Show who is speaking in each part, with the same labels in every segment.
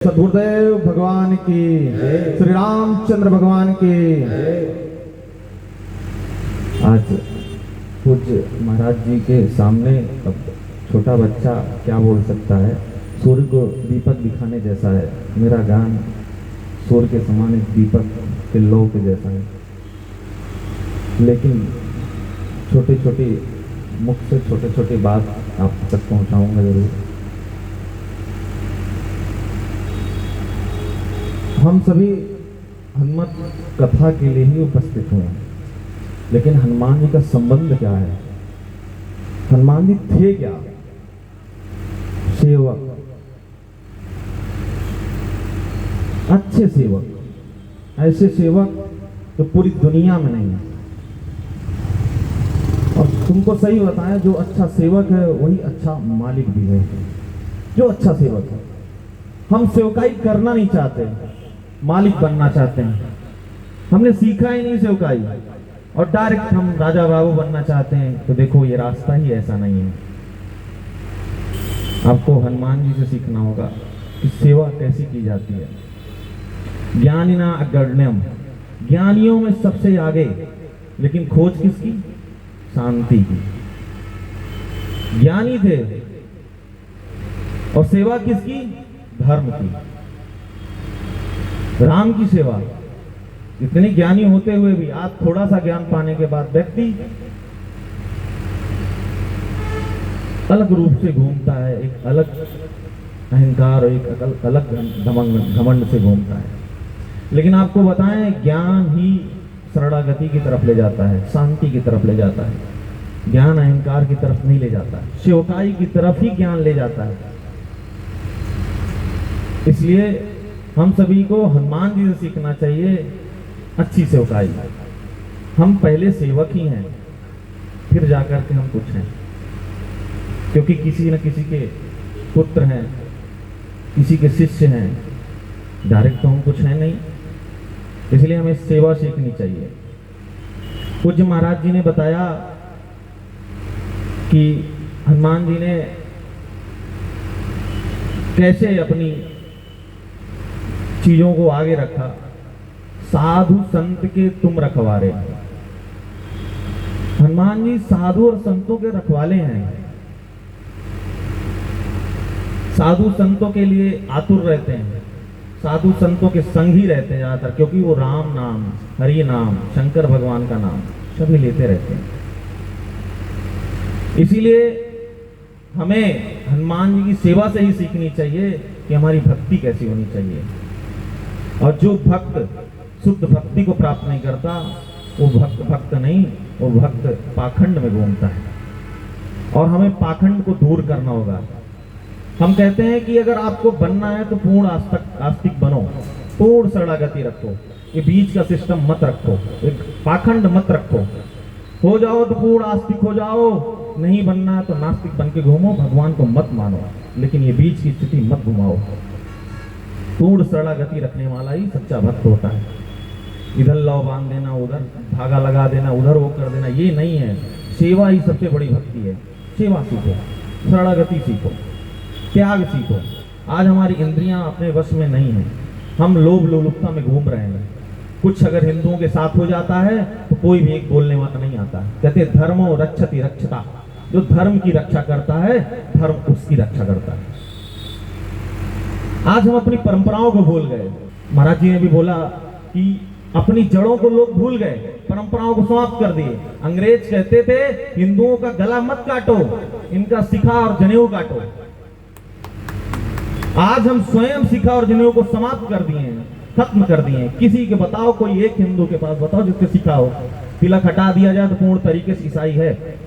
Speaker 1: सद्गुरुदेव भगवान की, श्री रामचंद्र भगवान की। आज पूज्य महाराज जी के सामने अब छोटा बच्चा क्या बोल सकता है। सूर्य को दीपक दिखाने जैसा है मेरा गान, सूर्य के समान एक दीपक के लौ के जैसा है, लेकिन छोटे छोटे मुख से छोटे छोटे बात आप तक पहुंचाऊंगा जरूर। हम सभी हनुमत कथा के लिए ही उपस्थित हुए, लेकिन हनुमान जी का संबंध क्या है? हनुमान जी थे क्या? सेवक, अच्छे सेवक, ऐसे सेवक तो पूरी दुनिया में नहीं है। और तुमको सही बताया, जो अच्छा सेवक है वही अच्छा मालिक भी है। जो अच्छा सेवक है, हम सेवकाई करना नहीं चाहते, मालिक बनना चाहते हैं। हमने सीखा ही नहीं सेवकाई और डायरेक्ट हम राजा बाबू बनना चाहते हैं। तो देखो, ये रास्ता ही ऐसा नहीं है। आपको हनुमान जी से सीखना होगा कि सेवा कैसी की जाती है। ज्ञानिना अग्रण्यम, ज्ञानियों में सबसे आगे, लेकिन खोज किसकी? शांति की। ज्ञानी थे और सेवा किसकी? धर्म की, राम की सेवा। इतने ज्ञानी होते हुए भी आज थोड़ा सा ज्ञान पाने के बाद व्यक्ति अलग रूप से घूमता है, एक अलग अहंकार और एक अलग घमंड से घूमता है। लेकिन आपको बताएं, ज्ञान ही शरणागति की तरफ ले जाता है, शांति की तरफ ले जाता है। ज्ञान अहंकार की तरफ नहीं ले जाता है, सेवकाई की तरफ ही ज्ञान ले जाता है। इसलिए हम सभी को हनुमान जी से सीखना चाहिए अच्छी सेवकाई। हम पहले सेवक ही हैं, फिर जाकर के हम कुछ हैं, क्योंकि किसी न किसी के पुत्र हैं, किसी के शिष्य हैं, डायरेक्ट तो हम कुछ हैं नहीं। इसलिए हमें सेवा सीखनी चाहिए। पूज्य महाराज जी ने बताया कि हनुमान जी ने कैसे अपनी चीजों को आगे रखा। साधु संत के तुम रखवारे। हनुमान जी साधु और संतों के रखवाले हैं। साधु संतों के लिए आतुर रहते हैं, साधु संतों के संग ही रहते हैं ज्यादातर, क्योंकि वो राम नाम, हरि नाम, शंकर भगवान का नाम सभी लेते रहते हैं। इसीलिए हमें हनुमान जी की सेवा से ही सीखनी चाहिए कि हमारी भक्ति कैसी होनी चाहिए। और जो भक्त शुद्ध भक्ति को प्राप्त नहीं करता, वो भक्त नहीं, वो भक्त पाखंड में घूमता है। और हमें पाखंड को दूर करना होगा। हम कहते हैं कि अगर आपको बनना है तो पूर्ण आस्तिक बनो, पूर्ण शरणागति रखो, ये बीच का सिस्टम मत रखो, एक पाखंड मत रखो। हो जाओ तो पूर्ण आस्तिक हो जाओ, नहीं बनना है तो नास्तिक बन के घूमो, भगवान को मत मानो, लेकिन ये बीच की स्थिति मत घुमाओ। पूर्ण शरणागति रखने वाला ही सच्चा भक्त होता है। इधर लौ बांध देना, उधर धागा लगा देना, उधर वो कर देना, ये नहीं है। सेवा ही सबसे बड़ी भक्ति है। सेवा सीखो, शरणागति सीखो, त्याग सीखो। आज हमारी इंद्रियां अपने वश में नहीं है, हम लोभ लोलुपता में घूम रहे हैं। कुछ अगर हिंदुओं के साथ हो जाता है तो कोई भी एक बोलने वाला नहीं आता। कहते धर्मो रक्षति रक्षता, जो धर्म की रक्षा करता है, धर्म उसकी रक्षा करता है। आज हम अपनी परंपराओं को भूल गए। महाराज जी ने भी बोला कि अपनी जड़ों को लोग भूल गए, परंपराओं को समाप्त कर दिए। अंग्रेज कहते थे हिंदुओं का गला मत काटो, इनका शिखा और जनेऊ काटो। आज हम स्वयं शिखा और जनेऊ को समाप्त कर दिए हैं, खत्म कर दिए हैं। किसी के बताओ, कोई एक हिंदू के पास बताओ जिसके शिखा हो। तिलक हटा दिया जाए तो पूर्ण तरीके से ईसाई है।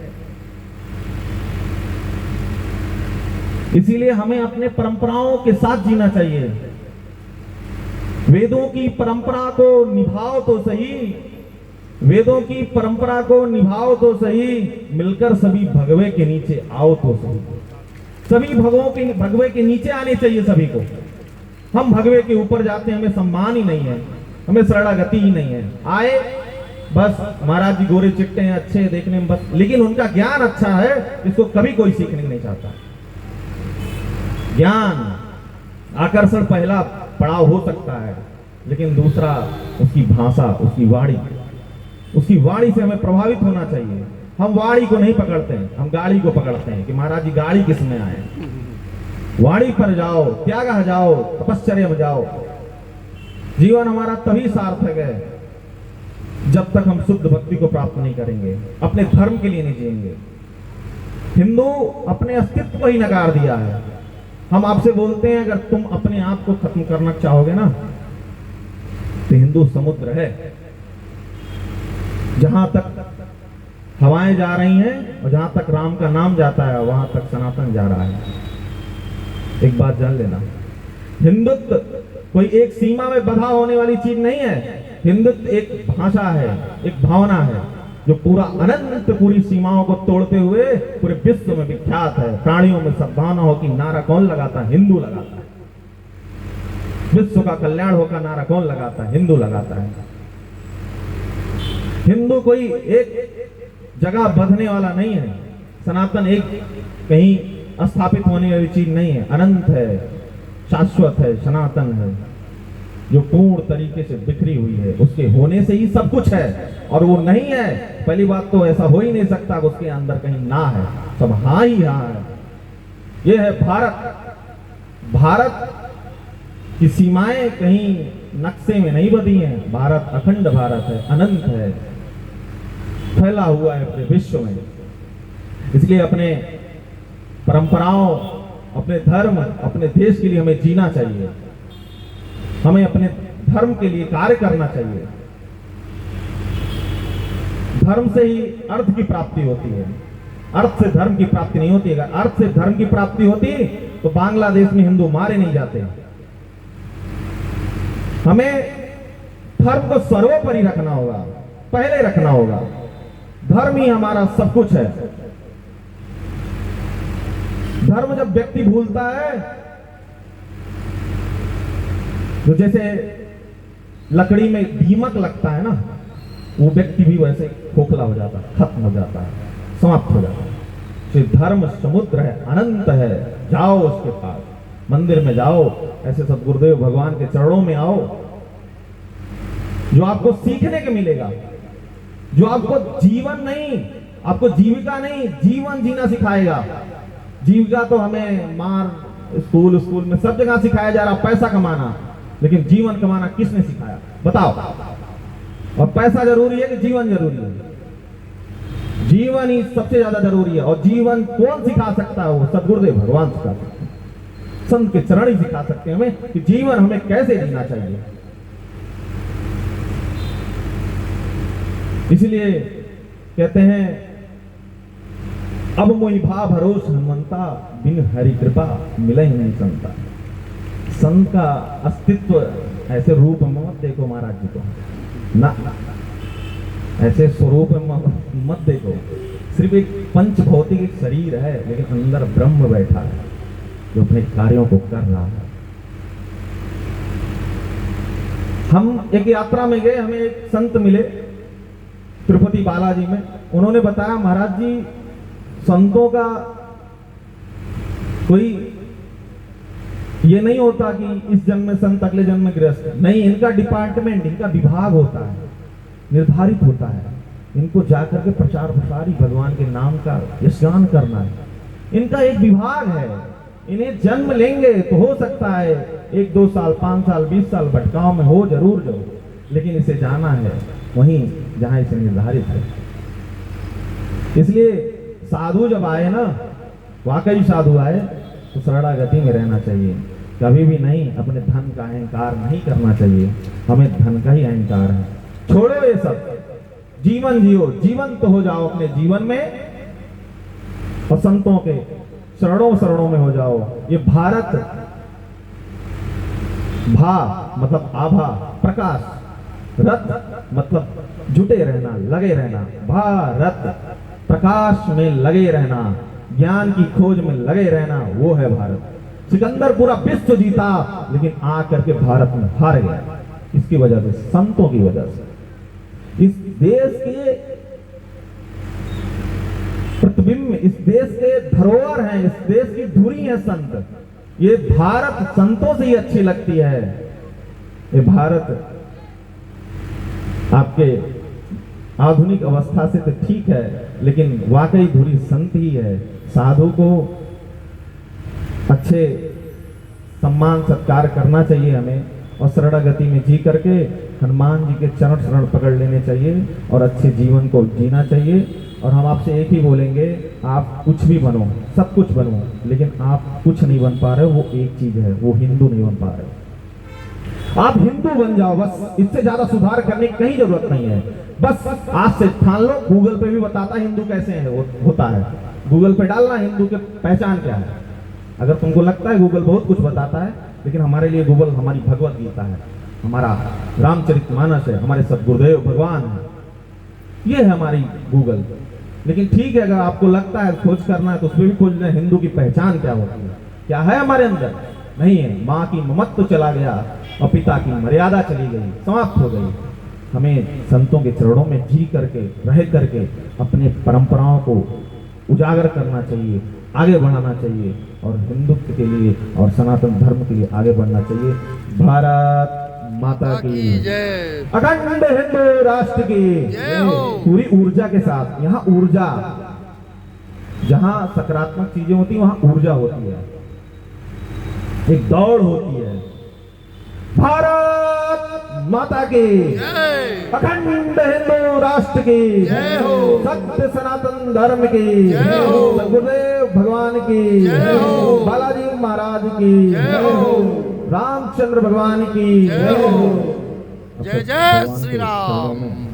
Speaker 1: इसीलिए हमें अपने परंपराओं के साथ जीना चाहिए। वेदों की परंपरा को निभाओ तो सही, वेदों की परंपरा को निभाओ तो सही, मिलकर सभी भगवे के नीचे आओ तो सही। सभी भगवे के नीचे आने चाहिए सभी को। हम भगवे के ऊपर जाते हैं, हमें सम्मान ही नहीं है, हमें शरणागति ही नहीं है। आए बस महाराज जी गोरे चिट्टे हैं, अच्छे देखने में बस, लेकिन उनका ज्ञान अच्छा है, इसको कभी कोई सीखने नहीं चाहता। ज्ञान आकर्षण पहला पड़ाव हो सकता है, लेकिन दूसरा उसकी भाषा, उसकी वाणी से हमें प्रभावित होना चाहिए। हम वाणी को नहीं पकड़ते हैं, हम गाड़ी को पकड़ते हैं कि महाराज जी गाड़ी किस में आए। वाणी पर जाओ, त्याग जाओ, तपश्चर्या में जाओ। जीवन हमारा तभी सार्थक है जब तक हम शुद्ध भक्ति को प्राप्त नहीं करेंगे, अपने धर्म के लिए नहीं जिएंगे। हिंदू अपने अस्तित्व को ही नकार दिया है। हम आपसे बोलते हैं अगर तुम अपने आप को खत्म करना चाहोगे ना तो हिंदू समुद्र है। जहां तक हवाएं जा रही हैं और जहां तक राम का नाम जाता है वहां तक सनातन जा रहा है। एक बात जान लेना, हिंदुत्व कोई एक सीमा में बंधा होने वाली चीज नहीं है। हिंदुत्व एक भाषा है, एक भावना है जो पूरा अनंत पूरी सीमाओं को तोड़ते हुए पूरे विश्व में विख्यात है। प्राणियों में सद्भावना हो कि नारा कौन लगाता है? हिंदू लगाता है। विश्व का कल्याण होकर नारा कौन लगाता है? हिंदू लगाता है। हिंदू कोई एक जगह बंधने वाला नहीं है। सनातन एक कहीं स्थापित होने वाली चीज नहीं है, अनंत है, शाश्वत है, सनातन है, जो पूर्ण तरीके से बिखरी हुई है। उसके होने से ही सब कुछ है, और वो नहीं है पहली बात तो ऐसा हो ही नहीं सकता कि उसके अंदर कहीं ना है। सब हाँ ही हाँ है। ये है भारत। भारत की सीमाएं कहीं नक्शे में नहीं बंधी हैं। भारत अखंड भारत है, अनंत है, फैला हुआ है पूरे विश्व में। इसलिए अपने परंपराओं, अपने धर्म, अपने देश के लिए हमें जीना चाहिए। हमें अपने धर्म के लिए कार्य करना चाहिए। धर्म से ही अर्थ की प्राप्ति होती है, अर्थ से धर्म की प्राप्ति नहीं होती। अगर अर्थ से धर्म की प्राप्ति होती तो बांग्लादेश में हिंदू मारे नहीं जाते। हमें धर्म को सर्वोपरि रखना होगा, पहले रखना होगा। धर्म ही हमारा सब कुछ है। धर्म जब व्यक्ति भूलता है तो जैसे लकड़ी में दीमक लगता है ना, वो व्यक्ति भी वैसे खोखला हो जाता है, खत्म हो जाता है, समाप्त हो जाता है। तो धर्म समुद्र है, अनंत है। जाओ उसके पास, मंदिर में जाओ, ऐसे सदगुरुदेव भगवान के चरणों में आओ। जो आपको सीखने के मिलेगा, जो आपको जीवन नहीं, आपको जीविका नहीं, जीवन जीना सिखाएगा। जीविका तो हमें मार स्कूल में सब जगह सिखाया जा रहा, पैसा कमाना, लेकिन जीवन कमाना किसने सिखाया? बताओ। और पैसा जरूरी है कि जीवन जरूरी है? जीवन ही सबसे ज्यादा जरूरी है। और जीवन कौन सिखा सकता है? वो सदगुरुदेव भगवान सिखा सकते हैं, संत के चरण ही सिखा सकते हैं हमें कि जीवन हमें कैसे जीना चाहिए। इसलिए कहते हैं अब मोहि भा भरोस हनुमंता, बिन हरि कृपा मिले ही नहीं संता। संत का अस्तित्व ऐसे रूप में मत देखो महाराज जी को ना, ऐसे स्वरूप में मत देखो। सिर्फ एक पंच भौतिक एक शरीर है, लेकिन अंदर ब्रह्म बैठा है जो अपने कार्यों को कर रहा है। हम एक यात्रा में गए, हमें एक संत मिले तिरुपति बालाजी में। उन्होंने बताया महाराज जी संतों का कोई ये नहीं होता कि इस जन्म में संत अगले जन्म में गृहस्थ, नहीं, इनका डिपार्टमेंट, इनका विभाग होता है, निर्धारित होता है। इनको जाकर के प्रचार प्रसार ही भगवान के नाम का यशगान करना है। इनका एक विभाग है। इन्हें जन्म लेंगे तो हो सकता है 1, 2 साल, 5 साल, 20 साल भटकाव में हो जरूर जाओ, लेकिन इसे जाना है वहीं जहां इसे निर्धारित है। इसलिए साधु जब आए ना, वाकई साधु आए तो शरणागति में रहना चाहिए। कभी भी नहीं अपने धन का अहंकार नहीं करना चाहिए। हमें धन का ही अहंकार है। छोड़ो ये सब, जीवन जियो, जीवंत हो जाओ अपने जीवन में और संतों के शरणों में हो जाओ। ये भारत, भा मतलब आभा, प्रकाश, रत मतलब जुटे रहना, लगे रहना। भारत प्रकाश में लगे रहना, ज्ञान की खोज में लगे रहना, वो है भारत। सिकंदर पूरा विश्व जीता, लेकिन आकर के भारत में हार गया। इसकी वजह से, संतों की वजह से। इस देश के प्रतिबिंब, इस देश के धरोहर हैं, इस देश की धुरी है संत। ये भारत संतों से ही अच्छी लगती है। ये भारत आपके आधुनिक अवस्था से तो ठीक है, लेकिन वाकई धुरी संत ही है। साधु को अच्छे सम्मान सत्कार करना चाहिए हमें, और शरणागति में जी करके हनुमान जी के चरण शरण पकड़ लेने चाहिए और अच्छे जीवन को जीना चाहिए। और हम आपसे एक ही बोलेंगे, आप कुछ भी बनो, सब कुछ बनो, लेकिन आप कुछ नहीं बन पा रहे हो, वो एक चीज है, वो हिंदू नहीं बन पा रहे हो। आप हिंदू बन जाओ बस, इससे ज्यादा सुधार करने की कहीं जरूरत नहीं है। बस आज से ठान लो, गूगल पे भी बताता है हिंदू कैसे है होता है। गूगल पे डालना हिंदू के पहचान क्या है। अगर तुमको लगता है गूगल बहुत कुछ बताता है, लेकिन हमारे लिए गूगल हमारी भगवत गीता है, हमारा रामचरितमानस है, हमारे सदगुरुदेव भगवान है, ये है हमारी गूगल। लेकिन ठीक है, अगर आपको लगता है खोज करना है तो उसमें भी खोज लें, हिंदू की पहचान क्या होती है, क्या है हमारे अंदर। नहीं है, माँ की ममत्व चला गया और पिता की मर्यादा चली गई, समाप्त हो गई। हमें संतों के चरणों में जी करके रह करके अपने परंपराओं को उजागर करना चाहिए, आगे बढ़ाना चाहिए, और हिंदुत्व के लिए और सनातन धर्म के लिए आगे बढ़ना चाहिए। भारत माता की
Speaker 2: जय।
Speaker 1: अखंड हिंदू राष्ट्र की
Speaker 2: जय हो।
Speaker 1: पूरी ऊर्जा के साथ। यहाँ ऊर्जा, जहां सकारात्मक चीजें होती है वहां ऊर्जा होती है, एक दौड़ होती है। भारत माता की
Speaker 2: जय।
Speaker 1: अखंड हिंदू राष्ट्र की
Speaker 2: जय हो।
Speaker 1: सत्य सनातन धर्म की
Speaker 2: जय हो।
Speaker 1: सदगुरुदेव भगवान की
Speaker 2: जय हो।
Speaker 1: बालाजी महाराज की
Speaker 2: जय हो।
Speaker 1: रामचंद्र भगवान की
Speaker 2: जय हो।
Speaker 1: अब
Speaker 2: जय
Speaker 1: तक
Speaker 2: जय
Speaker 1: भगवान के
Speaker 2: श्री राम।
Speaker 1: चरणों में